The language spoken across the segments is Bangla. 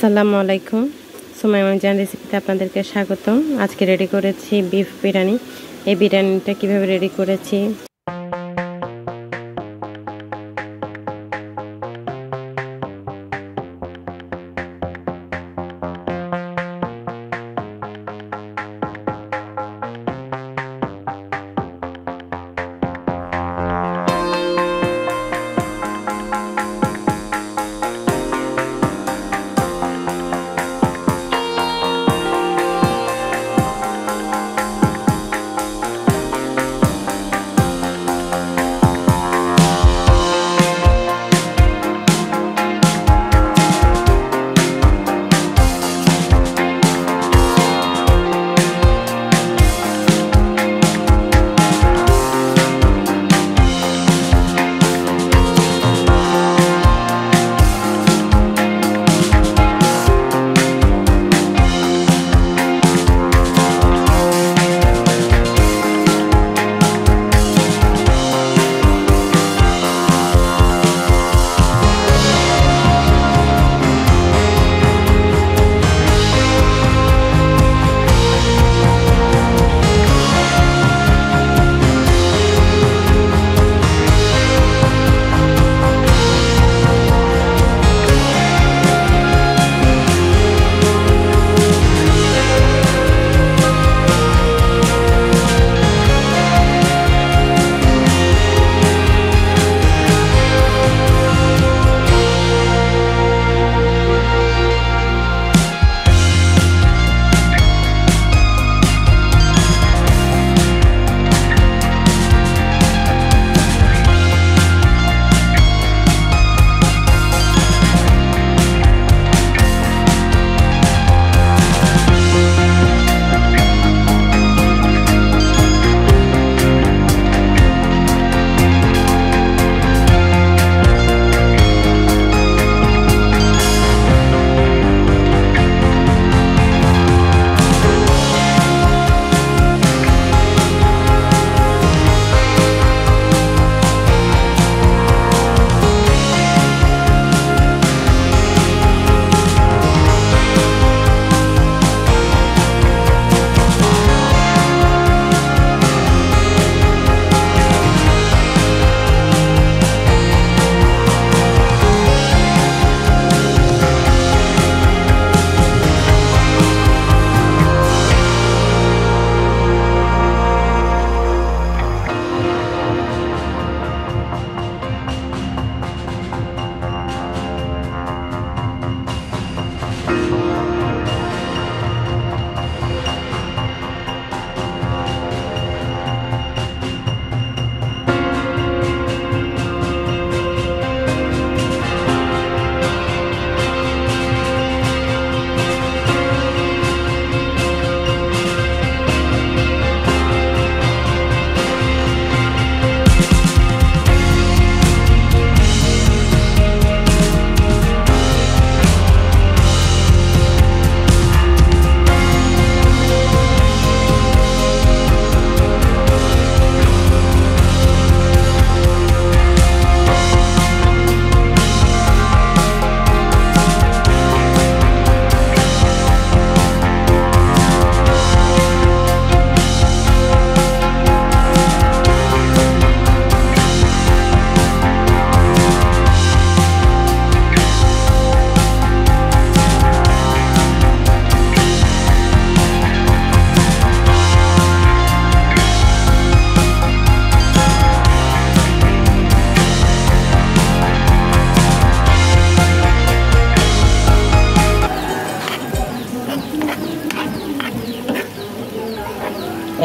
আসসালামু আলাইকুম। সুমাইয়া জান রেসিপিতে আপনাদেরকে স্বাগতম। আজকে রেডি করেছি বিফ বিরিয়ানি। এই বিরিয়ানিটা কিভাবে রেডি করেছি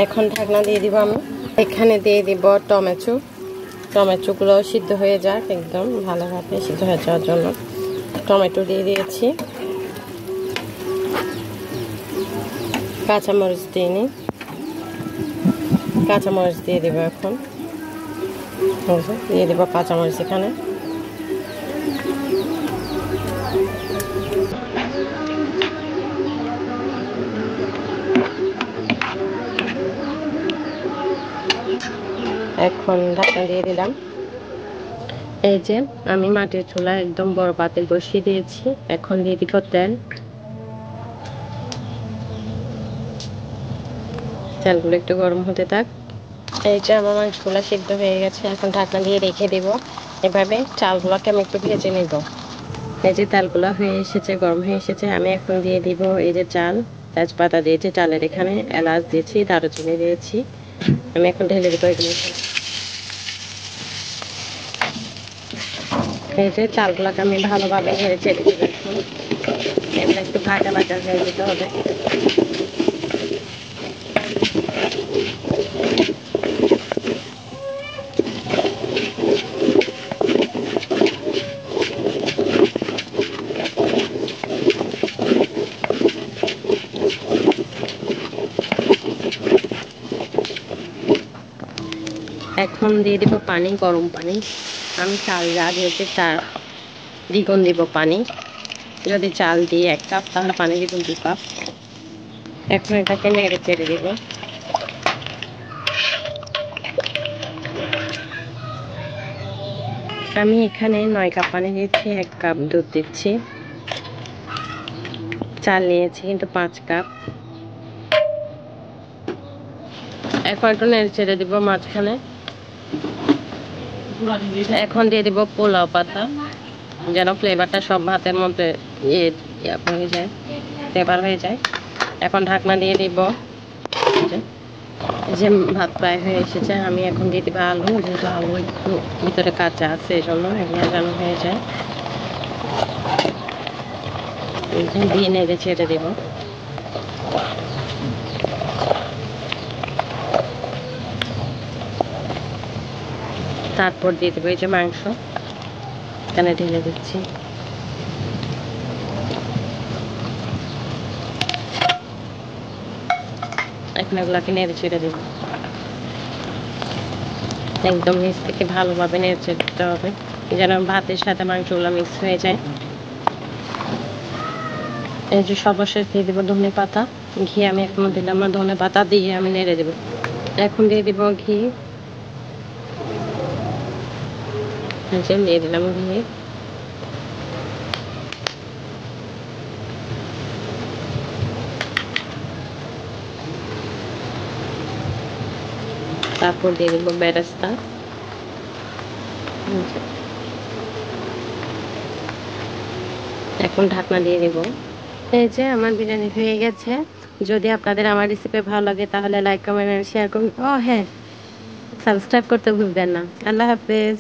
এখন ঢাকনা দিয়ে দিব। আমি এখানে দিয়ে দিব টমেটোগুলো সিদ্ধ হয়ে যাক, একদম ভালোভাবে সিদ্ধ হয়ে যাওয়ার জন্য টমেটো দিয়ে দিয়েছি। কাঁচামরিচ দিইনি, কাঁচামরিচ দিয়ে দেবো। এখন দিয়ে দেবো কাঁচামরিচ এখানে। এখন ঢাকনা দিয়ে দিলাম। এই যে আমি মাটির চুলায় একদম বড় পাতিল বসিয়ে দিয়েছি। এখন দিয়ে দিব তেল। তেলগুলো একটু গরম হতে থাক। এই যে আমার মাংসগুলো সিদ্ধ হয়ে গেছে, এখন ঢাকনা দিয়ে রেখে দেব। এভাবে চালগুলোকে আমি একটু ভেজে নেব। এই যে চালগুলো হয়ে এসেছে, গরম হয়ে এসেছে, আমি এখন দিয়ে দিব এই যে চাল। তেজপাতা দিয়েছি চালের, এখানে এলাচ দিয়েছি, দারুচিনি দিয়েছি। আমি এখন ঢেলে দেবো এগুলো। এই যে চালগুলোকে আমি ভালোভাবে নেড়ে চেড়ে দেবো। এগুলো একটু ভাজা ভাজা হয়ে যেতে হবে। এখন দিয়ে দিব পানি, গরম পানি। আমি চাল যা দিয়েছি তার দ্বিগুণ দিব পানি। যদি চাল দিয়ে 1 কাপ তাহলে পানি দিব 2 কাপ। এখন এটাকে নেড়ে চেড়ে দিব। আমি এখানে 9 কাপ পানি দিচ্ছি, 1 কাপ দুধ দিচ্ছি। চাল নিয়েছি কিন্তু 5 কাপ। এখন একটু নেড়ে চেড়ে দিব মাঝখানে। এখন দিয়ে দিব পোলাও পাতা, যেন ফ্লেভারটা সব ভাতের মধ্যে হয়ে যায়, ফ্লেভার হয়ে যায়। এখন ঢাকনা দিয়ে দিব। যে ভাত প্রায় হয়ে এসেছে, আমি এখন দিয়ে দিব আলু, যেহেতু আলু একটু ভিতরে কাঁচা আছে এই জন্য এগুলো যেন হয়ে যায়। দিয়ে নেড়ে ছেড়ে দেব। তারপর দিয়ে দেবো এই যে মাংস, এখানে ঢেলে দিচ্ছি। এখন এগুলাকে নেড়ে ছেড়ে দেব। একদম নিচ থেকে ভালোভাবে নেড়ে ছেড়ে দিতে হবে, যেন ভাতের সাথে মাংসগুলো মিক্স হয়ে যায়। এই যে সর্বশেষ দিয়ে দেবো ধনে পাতা। ঘি আমি এখনো দিলাম না, ধনে পাতা দিয়ে আমি নেড়ে দেবো। এখন দিয়ে দিব ঘি। দিয়ে দিলাম ঘি। তারপর দিয়ে দেবো বেরেস্তা। এখন ঢাকনা দিয়ে দেব। এই যে আমার বিরিয়ানি হয়ে গেছে। যদি আপনাদের আমার রেসিপি ভালো লাগে তাহলে লাইক, কমেন্ট, শেয়ার করুন। ও হ্যাঁ, সাবস্ক্রাইব করতে ভুলবেন না। আল্লাহ হাফেজ।